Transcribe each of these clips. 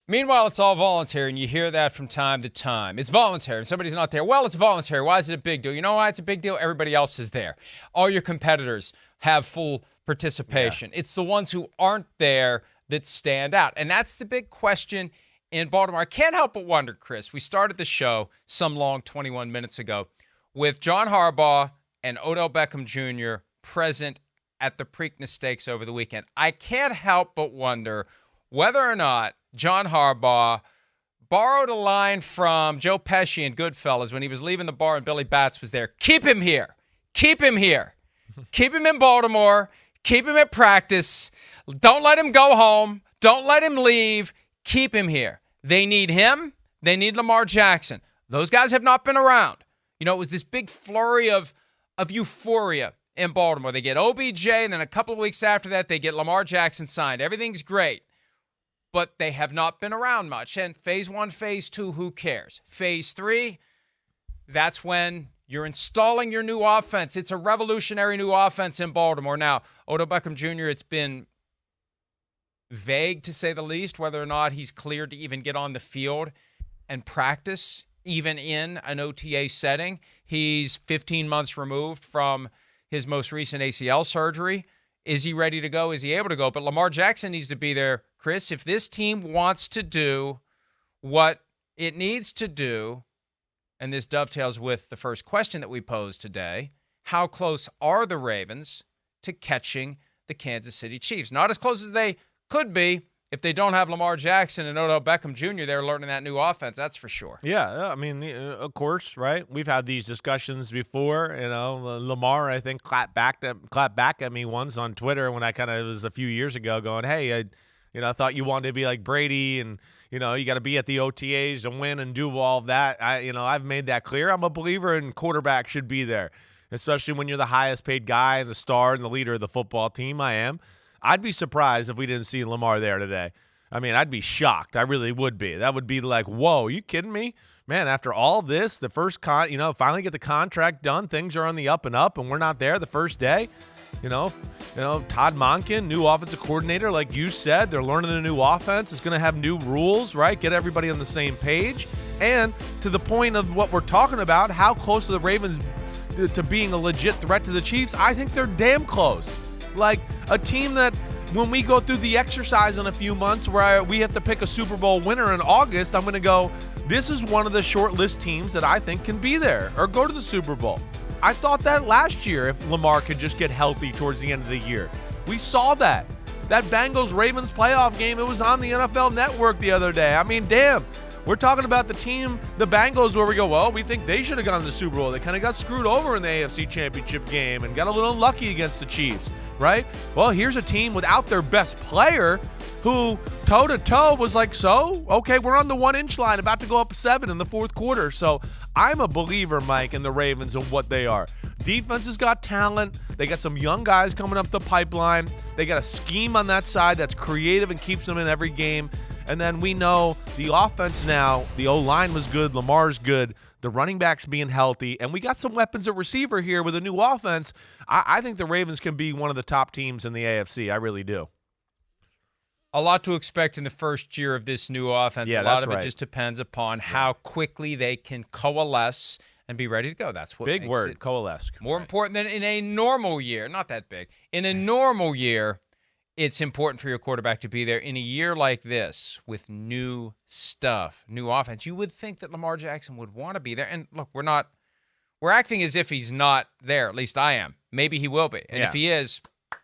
Meanwhile, it's all voluntary, and you hear that from time to time. It's voluntary. If somebody's not there, well, it's voluntary. Why is it a big deal? You know why it's a big deal? Everybody else is there. All your competitors have full participation. Yeah. It's the ones who aren't there that stand out. And that's the big question in Baltimore. I can't help but wonder, Chris, we started the show some long 21 minutes ago with John Harbaugh and Odell Beckham Jr. present at the Preakness Stakes over the weekend. I can't help but wonder whether or not John Harbaugh borrowed a line from Joe Pesci in Goodfellas when he was leaving the bar and Billy Batts was there. Keep him here. Keep him here. Keep him in Baltimore. Keep him at practice. Don't let him go home. Don't let him leave. Keep him here. They need him. They need Lamar Jackson. Those guys have not been around. You know, it was this big flurry of euphoria in Baltimore. They get OBJ, and then a couple of weeks after that, they get Lamar Jackson signed. Everything's great. But they have not been around much. And phase 1, phase 2, who cares? Phase 3, that's when you're installing your new offense. It's a revolutionary new offense in Baltimore. Now, Odell Beckham Jr., it's been vague, to say the least, whether or not he's cleared to even get on the field and practice, even in an OTA setting. He's 15 months removed from his most recent ACL surgery. Is he ready to go? Is he able to go? But Lamar Jackson needs to be there. Chris, if this team wants to do what it needs to do, and this dovetails with the first question that we posed today, how close are the Ravens to catching the Kansas City Chiefs? Not as close as they could be if they don't have Lamar Jackson and Odell Beckham Jr. there learning that new offense, that's for sure. Yeah, I mean, of course, right? We've had these discussions before. You know, Lamar, I think, clapped back at me once on Twitter when it was a few years ago, going, "Hey, I thought you wanted to be like Brady, and you got to be at the OTAs and win and do all of that." I've made that clear. I'm a believer in quarterback should be there, especially when you're the highest paid guy and the star and the leader of the football team. I am. I'd be surprised if we didn't see Lamar there today. I mean, I'd be shocked. I really would be. That would be like, whoa, are you kidding me? Man, after all of this, the first finally get the contract done, things are on the up and up, and we're not there the first day. Todd Monken, new offensive coordinator, like you said, they're learning a new offense. It's going to have new rules, right? Get everybody on the same page. And to the point of what we're talking about, how close are the Ravens to being a legit threat to the Chiefs? I think they're damn close. Like a team that when we go through the exercise in a few months where we have to pick a Super Bowl winner in August, I'm going to go, this is one of the short list teams that I think can be there or go to the Super Bowl. I thought that last year if Lamar could just get healthy towards the end of the year. We saw that. That Bengals-Ravens playoff game, it was on the NFL Network the other day. I mean, damn. We're talking about the team, the Bengals, where we go, well, we think they should have gone to the Super Bowl. They kind of got screwed over in the AFC Championship game and got a little unlucky against the Chiefs, right? Well, here's a team without their best player who toe-to-toe was like, so, okay, we're on the 1-inch line, about to go up 7 in the fourth quarter. So I'm a believer, Mike, in the Ravens and what they are. Defense has got talent. They got some young guys coming up the pipeline. They got a scheme on that side that's creative and keeps them in every game. And then we know the offense now, the O-line was good, Lamar's good, the running backs being healthy, and we got some weapons at receiver here with a new offense. I think the Ravens can be one of the top teams in the AFC. I really do. A lot to expect in the first year of this new offense. Yeah, a lot of right. it just depends upon how quickly they can coalesce and be ready to go. That's what big makes word, it coalesce. more important than in a normal year. Not that big. In a normal year, it's important for your quarterback to be there. In a year like this, with new stuff, new offense, you would think that Lamar Jackson would want to be there. And look, we're acting as if he's not there. At least I am. Maybe he will be. And if he is,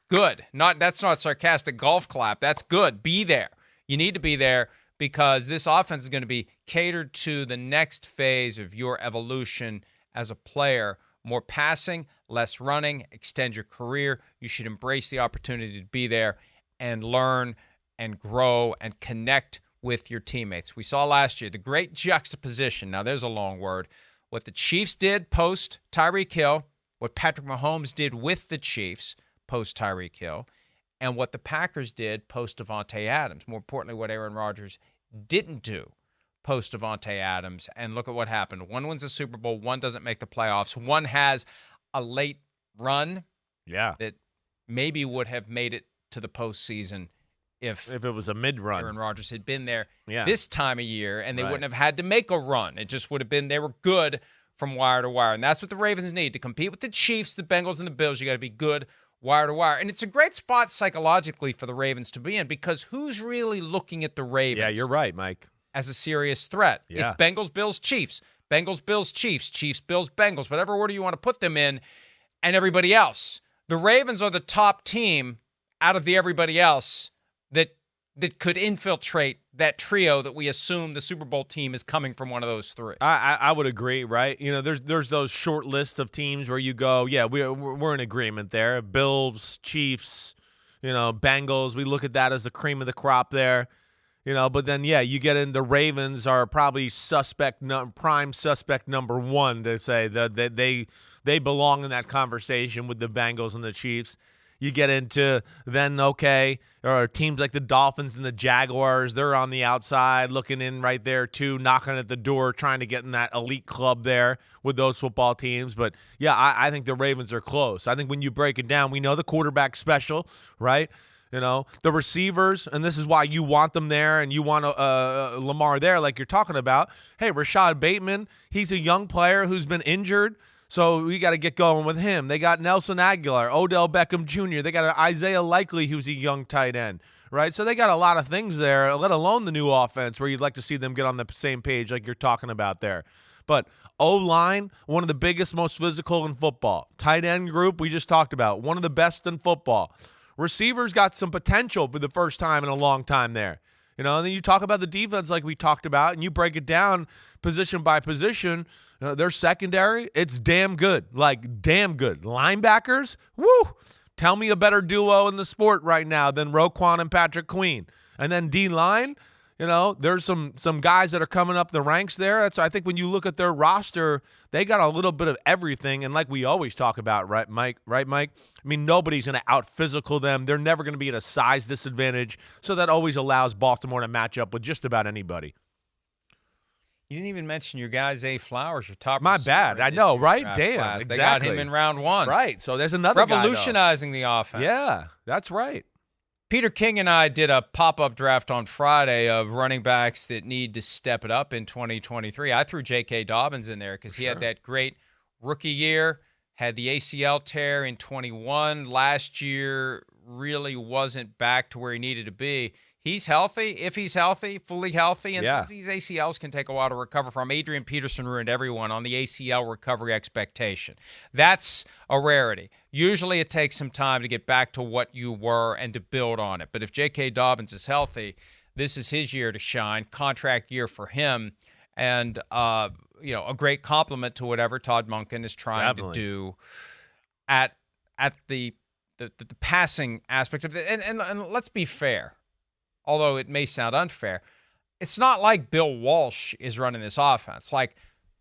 good. That's not sarcastic golf clap. That's good. Be there. You need to be there because this offense is going to be catered to the next phase of your evolution as a player. More passing, less running, extend your career. You should embrace the opportunity to be there and learn and grow and connect with your teammates. We saw last year the great juxtaposition. Now, there's a long word. What the Chiefs did post Tyreek Hill, what Patrick Mahomes did with the Chiefs post Tyreek Hill, and what the Packers did post Davante Adams. More importantly, what Aaron Rodgers didn't do post Davante Adams. And look at what happened. One wins the Super Bowl, one doesn't make the playoffs. One has a late run that maybe would have made it to the postseason if it was a mid-run. Aaron Rodgers had been there Yeah. this time of year, and they wouldn't have had to make a run. It just would have been they were good from wire to wire, and that's what the Ravens need to compete with the Chiefs, the Bengals, and the Bills. You got to be good wire to wire, and it's a great spot psychologically for the Ravens to be in because who's really looking at the Ravens? Yeah, you're right, Mike. As a serious threat. Yeah. It's Bengals, Bills, Chiefs. Bengals, Bills, Chiefs. Chiefs, Bills, Bengals. Whatever order you want to put them in, and everybody else. The Ravens are the top team out of the everybody else that could infiltrate that trio that we assume the Super Bowl team is coming from one of those three. I would agree, right? You know, there's those short list of teams where you go, yeah, we're in agreement there. Bills, Chiefs, Bengals. We look at that as the cream of the crop there. But then, yeah, you get in the Ravens are probably prime suspect number one to say that they belong in that conversation with the Bengals and the Chiefs. You get into then, or teams like the Dolphins and the Jaguars, they're on the outside looking in right there too, knocking at the door, trying to get in that elite club there with those football teams. But, yeah, I think the Ravens are close. I think when you break it down, we know the quarterback special, right? The receivers, and this is why you want them there and you want Lamar there like you're talking about. Hey, Rashad Bateman, he's a young player who's been injured, so we got to get going with him. They got Nelson Aguilar, Odell Beckham Jr., they got Isaiah Likely, who's a young tight end, right? So they got a lot of things there, let alone the new offense where you'd like to see them get on the same page like you're talking about there. But O-line, one of the biggest, most physical in football. Tight end group, we just talked about, one of the best in football. Receivers got some potential for the first time in a long time there. And then you talk about the defense like we talked about, and you break it down position by position. Their secondary, it's damn good. Like, damn good. Linebackers, woo! Tell me a better duo in the sport right now than Roquan and Patrick Queen. And then D-line, there's some guys that are coming up the ranks there. So I think when you look at their roster, they got a little bit of everything. And like we always talk about, right, Mike? I mean, nobody's going to out-physical them. They're never going to be at a size disadvantage. So that always allows Baltimore to match up with just about anybody. You didn't even mention your guy, Zay Flowers, your top My receiver bad. I know, right? Damn, class. exactly. They got him in round one. Right, so there's another revolutionizing the offense. Yeah, that's right. Peter King and I did a pop-up draft on Friday of running backs that need to step it up in 2023. I threw J.K. Dobbins in there because he had that great rookie year, had the ACL tear in 21. Last year really wasn't back to where he needed to be. He's healthy, if he's healthy, fully healthy, and these ACLs can take a while to recover from. Adrian Peterson ruined everyone on the ACL recovery expectation. That's a rarity. Usually it takes some time to get back to what you were and to build on it. But if J.K. Dobbins is healthy, this is his year to shine, contract year for him, and a great compliment to whatever Todd Monken is trying to do at the passing aspect of it. And let's be fair. Although it may sound unfair, it's not like Bill Walsh is running this offense. Like,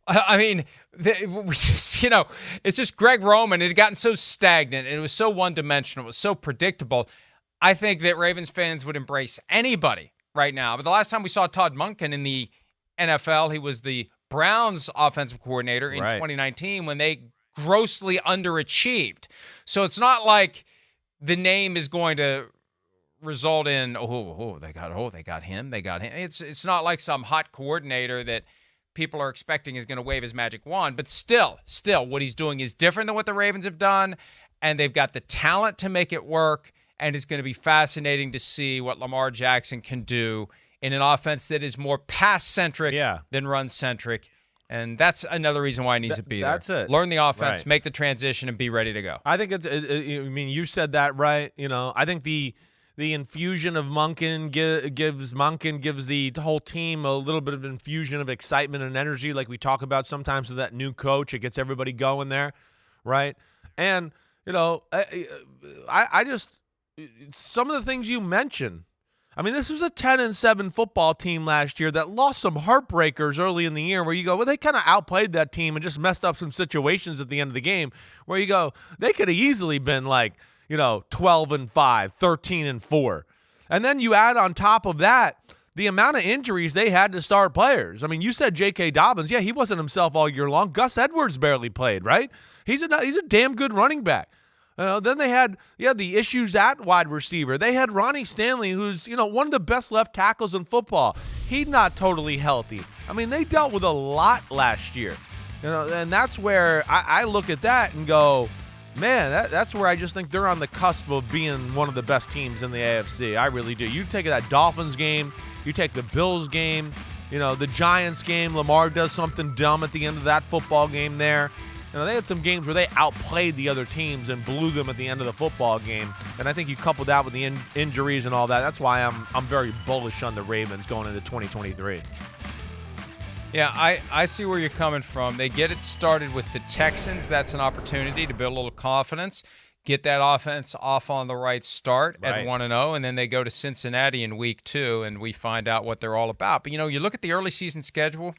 I mean, it's just Greg Roman. It had gotten so stagnant, and it was so one-dimensional. It was so predictable. I think that Ravens fans would embrace anybody right now. But the last time we saw Todd Monken in the NFL, he was the Browns offensive coordinator in 2019 when they grossly underachieved. So it's not like the name is going to result in they got him. It's not like some hot coordinator that people are expecting is going to wave his magic wand, but still what he's doing is different than what the Ravens have done, and they've got the talent to make it work, and it's going to be fascinating to see what Lamar Jackson can do in an offense that is more pass-centric than run-centric. And that's another reason why he needs to be there. That's it. Learn the offense, make the transition, and be ready to go. I think you said that right. I think the infusion of Monken gives the whole team a little bit of infusion of excitement and energy, like we talk about sometimes with that new coach. It gets everybody going there, right? And I just some of the things you mentioned. I mean, this was a 10-7 football team last year that lost some heartbreakers early in the year where you go, well, they kind of outplayed that team and just messed up some situations at the end of the game where you go, they could have easily been like, 12-5, 13-4. And then you add on top of that the amount of injuries they had to start players. I mean, you said J.K. Dobbins. Yeah, he wasn't himself all year long. Gus Edwards barely played, right? He's a damn good running back. Then they had the issues at wide receiver. They had Ronnie Stanley, who's one of the best left tackles in football. He's not totally healthy. I mean, they dealt with a lot last year. And that's where I look at that and go, man, that's where I just think they're on the cusp of being one of the best teams in the AFC. I really do. You take that Dolphins game, you take the Bills game, the Giants game, Lamar does something dumb at the end of that football game there. They had some games where they outplayed the other teams and blew them at the end of the football game. And I think you couple that with the injuries and all that. That's why I'm very bullish on the Ravens going into 2023. Yeah, I see where you're coming from. They get it started with the Texans. That's an opportunity to build a little confidence, get that offense off on the right start at 1-0, and then they go to Cincinnati in week 2, and we find out what they're all about. But, you look at the early season schedule.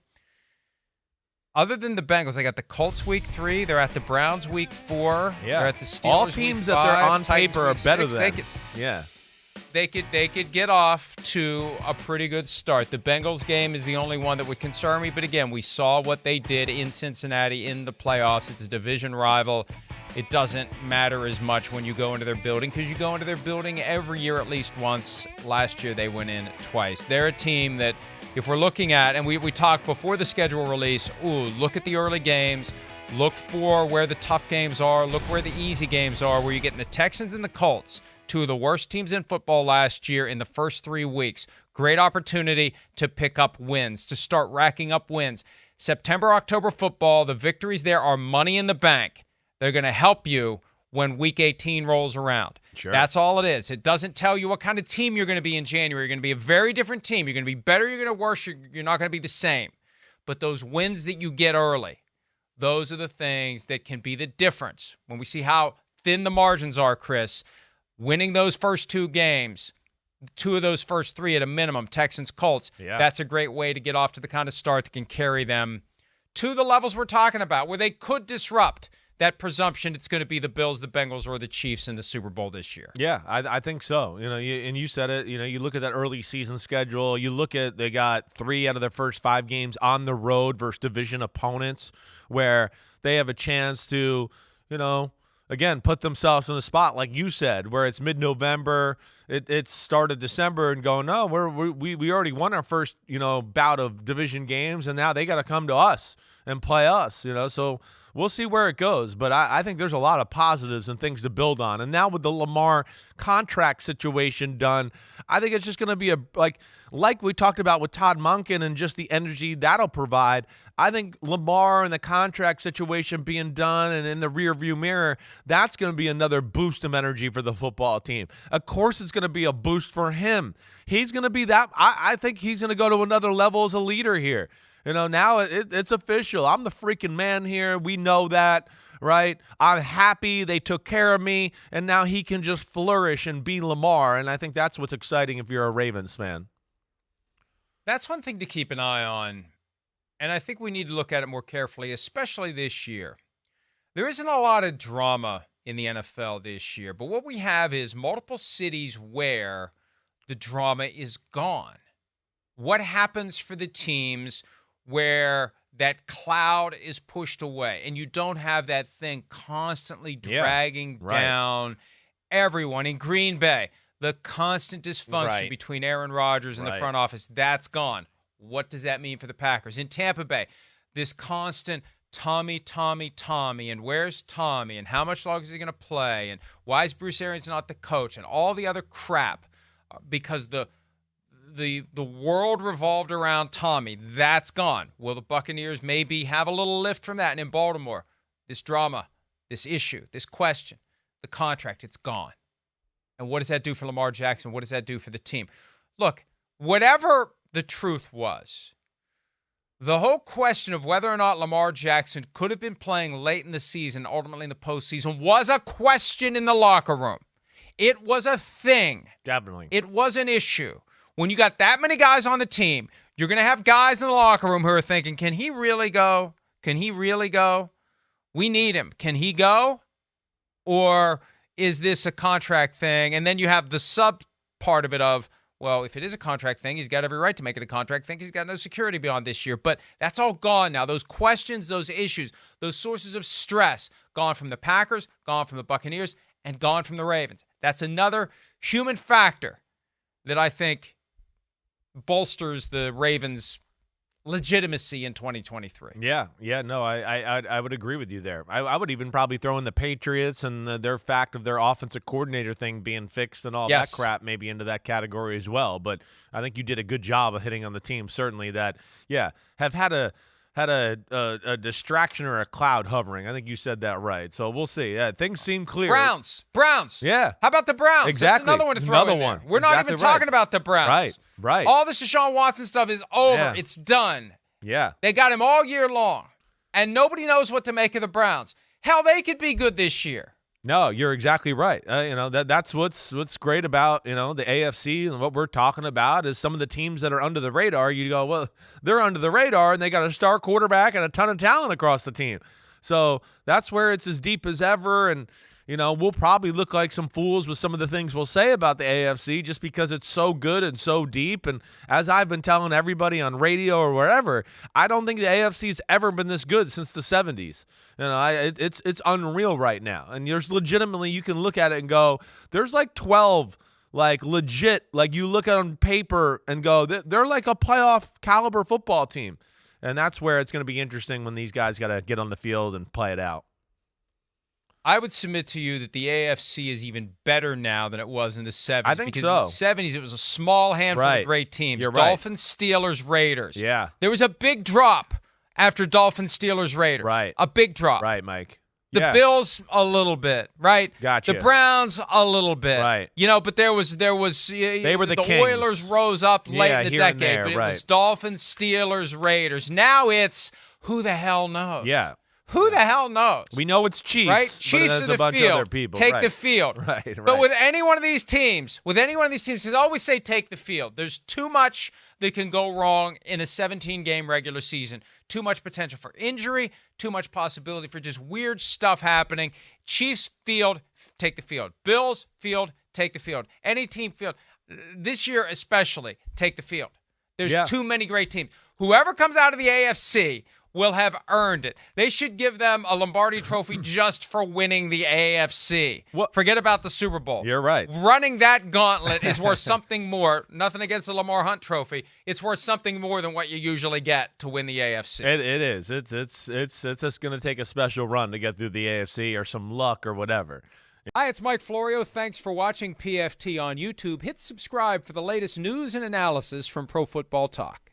Other than the Bengals, they got the Colts week 3. They're at the Browns week 4. Yeah. They're at the Steelers all week teams 5, that they're on Titans paper are week better 6. than. They could get off to a pretty good start. The Bengals game is the only one that would concern me. But again, we saw what they did in Cincinnati in the playoffs. It's a division rival. It doesn't matter as much when you go into their building because you go into their building every year at least once. Last year they went in twice. They're a team that, if we're looking at, and we talked before the schedule release, look at the early games. Look for where the tough games are. Look where the easy games are, where you're getting the Texans and the Colts, 2 of the worst teams in football last year in the first 3 weeks. Great opportunity to pick up wins, to start racking up wins. September, October football, the victories there are money in the bank. They're going to help you when Week 18 rolls around. Sure. That's all it is. It doesn't tell you what kind of team you're going to be in January. You're going to be a very different team. You're going to be better. You're going to worse. You're not going to be the same. But those wins that you get early, those are the things that can be the difference. When we see how thin the margins are, Chris, winning those first 2 games, 2 of those first 3 at a minimum, Texans, Colts, that's a great way to get off to the kind of start that can carry them to the levels we're talking about, where they could disrupt that presumption it's going to be the Bills, the Bengals, or the Chiefs in the Super Bowl this year. Yeah, I think so. And you said it. You look at that early season schedule. You look at they got 3 out of their first 5 games on the road versus division opponents, where they have a chance to, again, put themselves in the spot, like you said, where it's mid-November, it's start of December, and go, no, we already won our first, bout of division games, and now they got to come to us and play us, So we'll see where it goes, but I think there's a lot of positives and things to build on. And now with the Lamar contract situation done, I think it's just going to be like we talked about with Todd Monken and just the energy that'll provide. I think Lamar and the contract situation being done and in the rearview mirror, that's going to be another boost of energy for the football team. Of course, it's going to be a boost for him. He's going to be that. I think he's going to go to another level as a leader here. Now it's official. I'm the freaking man here. We know that, right? I'm happy they took care of me, and now he can just flourish and be Lamar, and I think that's what's exciting if you're a Ravens fan. That's one thing to keep an eye on, and I think we need to look at it more carefully, especially this year. There isn't a lot of drama in the NFL this year, but what we have is multiple cities where the drama is gone. What happens for the teams where that cloud is pushed away and you don't have that thing constantly dragging down everyone? In Green Bay, the constant dysfunction between Aaron Rodgers and the front office, that's gone. What does that mean for the Packers? In Tampa Bay, this constant Tommy, and where's Tommy, and how much longer is he going to play, and why is Bruce Arians not the coach, and all the other crap, because the world revolved around Tommy. That's gone. Will the Buccaneers maybe have a little lift from that? And in Baltimore, this drama, this issue, this question, the contract, it's gone. And what does that do for Lamar Jackson? What does that do for the team? Look, whatever the truth was, the whole question of whether or not Lamar Jackson could have been playing late in the season, ultimately in the postseason, was a question in the locker room. It was a thing. Definitely. It was an issue. When you got that many guys on the team, you're going to have guys in the locker room who are thinking, can he really go? Can he really go? We need him. Can he go? Or is this a contract thing? And then you have the sub part of it of, well, if it is a contract thing, he's got every right to make it a contract thing. He's got no security beyond this year. But that's all gone now. Those questions, those issues, those sources of stress, gone from the Packers, gone from the Buccaneers, and gone from the Ravens. That's another human factor that I think bolsters the Ravens' legitimacy in 2023. No, I would agree with you there. I would even probably throw in the Patriots and their fact of their offensive coordinator thing being fixed and all that crap maybe into that category as well. But I think you did a good job of hitting on the team, certainly, that, have had a distraction or a cloud hovering. I think you said that right. So we'll see. Yeah, things seem clear. Browns. Yeah. How about the Browns? Exactly. That's another one to throw in there. We're not even talking about the Browns. Right. All this Deshaun Watson stuff is over. Yeah. It's done. Yeah. They got him all year long, and nobody knows what to make of the Browns. Hell, they could be good this year. No, you're exactly right. That's what's great about, the AFC, and what we're talking about is some of the teams that are under the radar. You go, well, they're under the radar and they got a star quarterback and a ton of talent across the team. So that's where it's as deep as ever. And, we'll probably look like some fools with some of the things we'll say about the AFC just because it's so good and so deep. And as I've been telling everybody on radio or wherever, I don't think the AFC's ever been this good since the 70s. It's unreal right now. And there's legitimately, you can look at it and go, there's like 12 like legit, like you look at on paper and go, they're like a playoff caliber football team. And that's where it's going to be interesting when these guys got to get on the field and play it out. I would submit to you that the AFC is even better now than it was in the 70s. I think because so. in the 70s, it was a small handful of great teams. You're right. Dolphins, Steelers, Raiders. Yeah. There was a big drop after Dolphins, Steelers, Raiders. Right. A big drop. Right, Mike. The Bills, a little bit, right? Gotcha. The Browns, a little bit. Right. But there was they were the Kings. Oilers rose up late in the here and decade, there, but it right. was Dolphins, Steelers, Raiders. Now it's who the hell knows? Yeah. Who the hell knows? We know it's Chiefs, right? but Chiefs there's in a bunch the field. of other people. Take right. the field. Right. But with any one of these teams, because I always say take the field. There's too much that can go wrong in a 17-game regular season. Too much potential for injury, too much possibility for just weird stuff happening. Chiefs field, take the field. Bills field, take the field. Any team field. This year especially, take the field. There's too many great teams. Whoever comes out of the AFC will have earned it. They should give them a Lombardi trophy just for winning the AFC. Forget about the Super Bowl. You're right. Running that gauntlet is worth something more. Nothing against the Lamar Hunt trophy. It's worth something more than what you usually get to win the AFC. It is. It's just going to take a special run to get through the AFC or some luck or whatever. Hi, it's Mike Florio. Thanks for watching PFT on YouTube. Hit subscribe for the latest news and analysis from Pro Football Talk.